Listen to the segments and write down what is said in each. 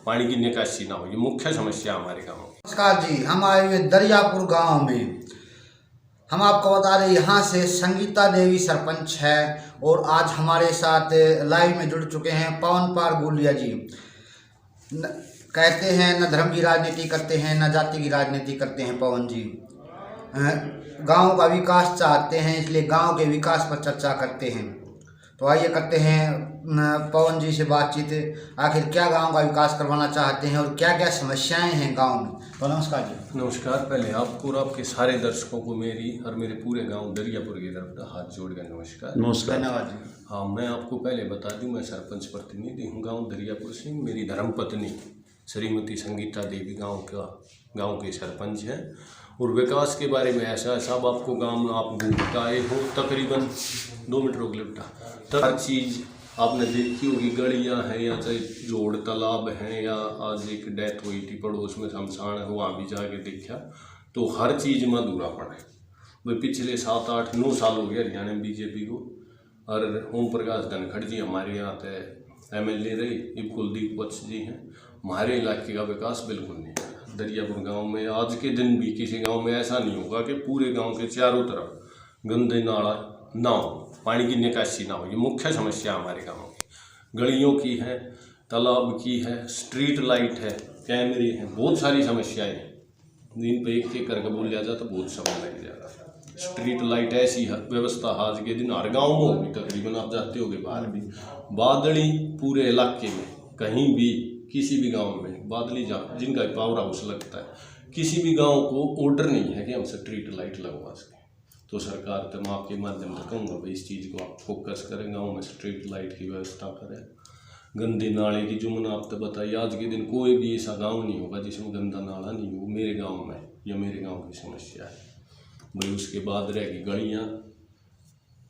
पानी की निकासी ना हो, ये मुख्य समस्या हमारे गाँव की। नमस्कार जी, हम आए हुए दरियापुर गांव में। हम आपको बता रहे यहाँ से संगीता देवी सरपंच है और आज हमारे साथ लाइव में जुड़ चुके हैं पवन पार गुलिया जी। कहते हैं न धर्म की राजनीति करते हैं न जाति की राजनीति करते हैं पवन जी। गांव का विकास चाहते हैं, इसलिए गांव के विकास पर चर्चा करते हैं। तो आइए करते हैं पवन जी से बातचीत, आखिर क्या गांव का विकास करवाना चाहते हैं और क्या क्या समस्याएं हैं गांव में। तो नमस्कार जी। नमस्कार। पहले आपको और आपके सारे दर्शकों को मेरी और मेरे पूरे गांव दरियापुर की तरफ का हाथ जोड़ कर नमस्कार। धन्यवाद जी। हाँ, मैं आपको पहले बता दूं, मैं सरपंच प्रतिनिधि हूँ गांव दरियापुर से। मेरी धर्मपत्नी श्रीमती संगीता देवी गांव के सरपंच हैं। और विकास के बारे में ऐसा है साहब, आपको गांव में आप घूमता आए हो तकरीबन 2 मिनट रोक लेटा, तो हर चीज़ आपने देखी होगी। गलियां हैं या चाहे जोड़ तालाब हैं, या आज एक डेथ हुई थी पड़ोस में शमशान है, वहाँ भी जाके देखा तो हर चीज़ में अधूरापन है। वही पिछले 7, 8, 9 साल हो गया हरियाणा में बीजेपी को। और ओम प्रकाश धनखड़ जी हमारे यहाँ पे MLA रहे, अब कुलदीप वत्स जी हैं। हमारे इलाके का विकास बिल्कुल नहीं है। दरियापुर गांव में आज के दिन भी किसी गांव में ऐसा नहीं होगा कि पूरे गांव के चारों तरफ गंदे नाला ना हो, पानी की निकासी ना हो, ये मुख्य समस्या हमारे गांव की। गलियों की है, तालाब की है, स्ट्रीट लाइट है, कैमरे हैं, बहुत सारी समस्याएं हैं। दिन पे एक करके बोल लिया जाए तो बहुत समय लग जाएगा। स्ट्रीट लाइट ऐसी व्यवस्था आज के दिन हर गाँव में होगी तकरीबन, आप जाते होगे बाहर भी। बादली पूरे इलाके में कहीं भी किसी भी गांव में बादली जिनका पावर हाउस लगता है, किसी भी गांव को ऑर्डर नहीं है कि हम स्ट्रीट लाइट लगवा सकें। तो सरकार तो मैं आपके माध्यम से कहूँगा भाई इस चीज़ को आप फोकस करें, गाँव में स्ट्रीट लाइट की व्यवस्था करें। गंदे नाले की जो मैंने आपको बताई, आज के दिन कोई भी ऐसा गाँव नहीं होगा जिसमें गंदा नाला नहीं हो। मेरे गाँव में या मेरे गाँव की समस्या है भाई। उसके बाद रहेगी गलियाँ,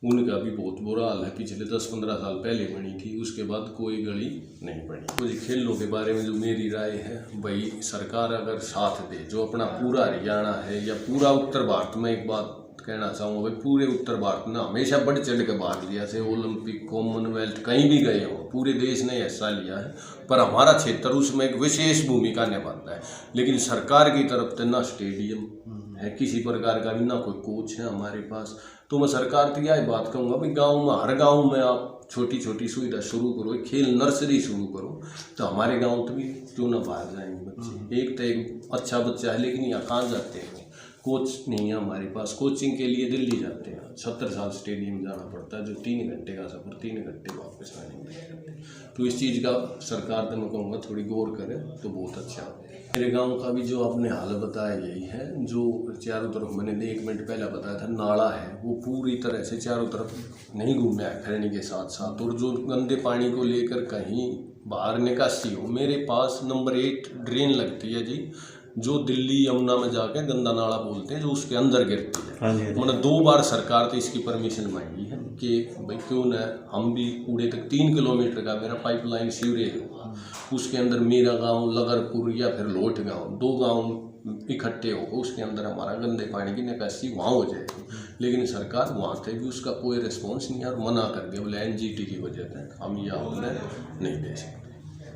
उनका भी बहुत बुरा हाल है। पिछले 10-15 साल पहले बनी थी, उसके बाद कोई गली नहीं बनी। कुछ खेलों के बारे में जो मेरी राय है भाई, सरकार अगर साथ दे, जो अपना पूरा हरियाणा है या पूरा उत्तर भारत में, एक बात कहना चाहूँगा भाई, पूरे उत्तर भारत में हमेशा बढ़ चढ़ के भाग लिया से ओलंपिक, कॉमनवेल्थ कहीं भी गए हो, पूरे देश ने हिस्सा लिया है, पर हमारा क्षेत्र उसमें एक विशेष भूमिका निभाता है। लेकिन सरकार की तरफ से ना स्टेडियम है किसी प्रकार का भी, ना कोई कोच है हमारे पास। तो मैं सरकार तो यही बात कहूँगा भाई, गाँव में हर गाँव में आप छोटी छोटी सुविधा शुरू करो, खेल नर्सरी शुरू करो, तो हमारे गाँव तो भी क्यों ना बाहर जाएंगे बच्चे। एक तो एक अच्छा बच्चा है, लेकिन यहाँ कहाँ जाते हैं, कोच नहीं है हमारे पास। कोचिंग के लिए दिल्ली जाते हैं, 70 साल स्टेडियम जाना पड़ता है, जो 3 घंटे का सफ़र 3 घंटे वापस आने में। तो इस चीज़ का सरकार तो मैं कहूँगा थोड़ी गौर करे तो बहुत अच्छा हो। मेरे गांव का भी जो आपने हाल बताया यही है, जो चारों तरफ मैंने 1 मिनट पहले बताया था नाला है, वो पूरी तरह से चारों तरफ नहीं घूमा है खैरने के साथ साथ। और जो गंदे पानी को लेकर कहीं बाहर निकासी हो, मेरे पास नंबर 8 ड्रेन लगती है जी, जो दिल्ली यमुना में जाके गंदा नाला बोलते हैं, जो उसके अंदर गिरती है। मैंने 2 बार सरकार से इसकी परमिशन मांगी है कि भाई क्यों न हम भी कूड़े तक 3 किलोमीटर का मेरा पाइपलाइन सीवरेज होगा, उसके अंदर मेरा गांव लगरपुर या फिर लोट गांव, 2 गांव इकट्ठे होगा, उसके अंदर हमारा गंदे पानी की निकासी वहाँ हो जाएगी। लेकिन सरकार वहाँ से भी उसका कोई रिस्पॉन्स नहीं है और मना कर दिया, बोले NGT की वजह से हम यह आपने नहीं दे सकते।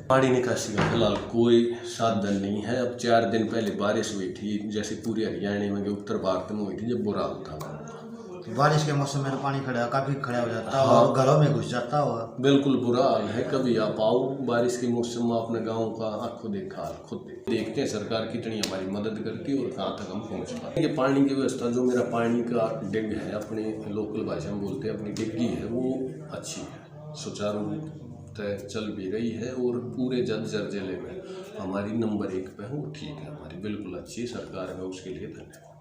पानी निकासी का फिलहाल कोई साधन नहीं है। अब 4 दिन पहले बारिश हुई थी, जैसे पूरे हरियाणा में, उत्तर भारत में हुई थी, जब बुरा हाल था। बारिश के मौसम में तो पानी काफ़ी खड़ा हो जाता है और घरों में घुस जाता होगा। बिल्कुल बुरा हाल है। कभी आप आओ बारिश के मौसम में, अपने गाँव का आंखों देखा हाल खुद देखते हैं सरकार कितनी हमारी मदद करती है और कहाँ तक हम पहुँच पाते हैं। पानी की व्यवस्था, जो मेरा पानी का डिग है, अपने लोकल भाषा में बोलते हैं अपनी डिग्गी है, वो अच्छी है, सुचारू चल भी रही है। और पूरे जर्जर जिले में हमारी नंबर 1 पे है, वो ठीक है हमारी, बिल्कुल अच्छी सरकार है, उसके लिए धन्यवाद।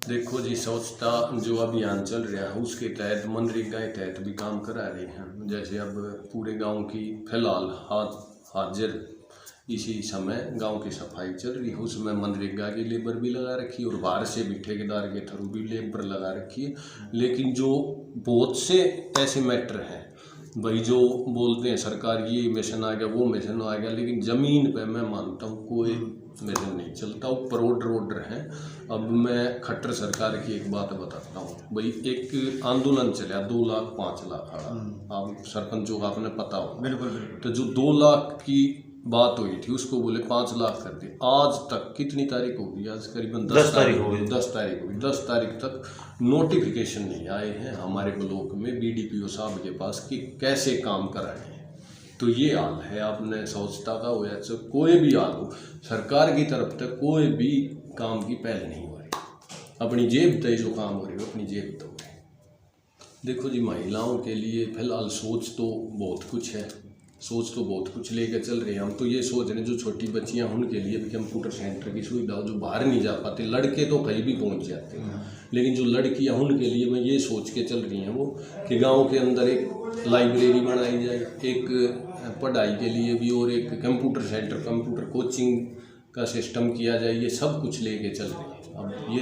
देखो जी, स्वच्छता जो अभियान चल रहा है उसके तहत मनरेगा के तहत भी काम करा रहे हैं। जैसे अब पूरे गांव की फिलहाल हाजिर इसी समय गांव की सफाई चल रही है, उसमें मनरेगा की लेबर भी लगा रखी है और बाहर से भी ठेकेदार के थ्रू भी लेबर लगा रखी है। लेकिन जो बहुत से ऐसे मैटर हैं भाई, जो बोलते हैं सरकार ये मिशन आ गया, वो मिशन आ गया, लेकिन ज़मीन पे मैं मानता हूँ कोई मिशन नहीं चलता। ऊपर ऑर्डर हैं। अब मैं खट्टर सरकार की एक बात बताता हूँ भाई, एक आंदोलन चला 2 लाख 5 लाख, आप सरपंचों का आपने पता हो। बिल्कुल। तो जो 2 लाख की बात हुई थी, उसको बोले 5 लाख कर दे। आज तक कितनी तारीख होगी? आज करीबन 10 तारीख हो गई। 10 तारीख होगी। 10 तारीख तक नोटिफिकेशन नहीं आए हैं हमारे ब्लॉक में BDPO साहब के पास कि कैसे काम कराए हैं। तो ये हाल है, आपने स्वच्छता का हो या कोई भी हाल हो, सरकार की तरफ तक कोई भी काम की पहल नहीं हो रही। अपनी जेब तय जो काम हो रही है अपनी जेब तो हो रही। देखो जी, महिलाओं के लिए फिलहाल सोच तो बहुत कुछ है, सोच तो बहुत कुछ लेकर चल रहे हैं। हम तो ये सोच रहे हैं जो छोटी बच्चियां उनके लिए भी कंप्यूटर सेंटर की सुविधा हो, जो बाहर नहीं जा पाते। लड़के तो कहीं भी पहुंच जाते हैं, लेकिन जो लड़कियां उनके लिए मैं ये सोच के चल रही हैं वो कि गांव के अंदर एक लाइब्रेरी बनाई जाए, एक पढ़ाई के लिए भी, और एक कंप्यूटर सेंटर, कंप्यूटर कोचिंग का सिस्टम किया जाए। ये सब कुछ लेके चल रही है। अब ये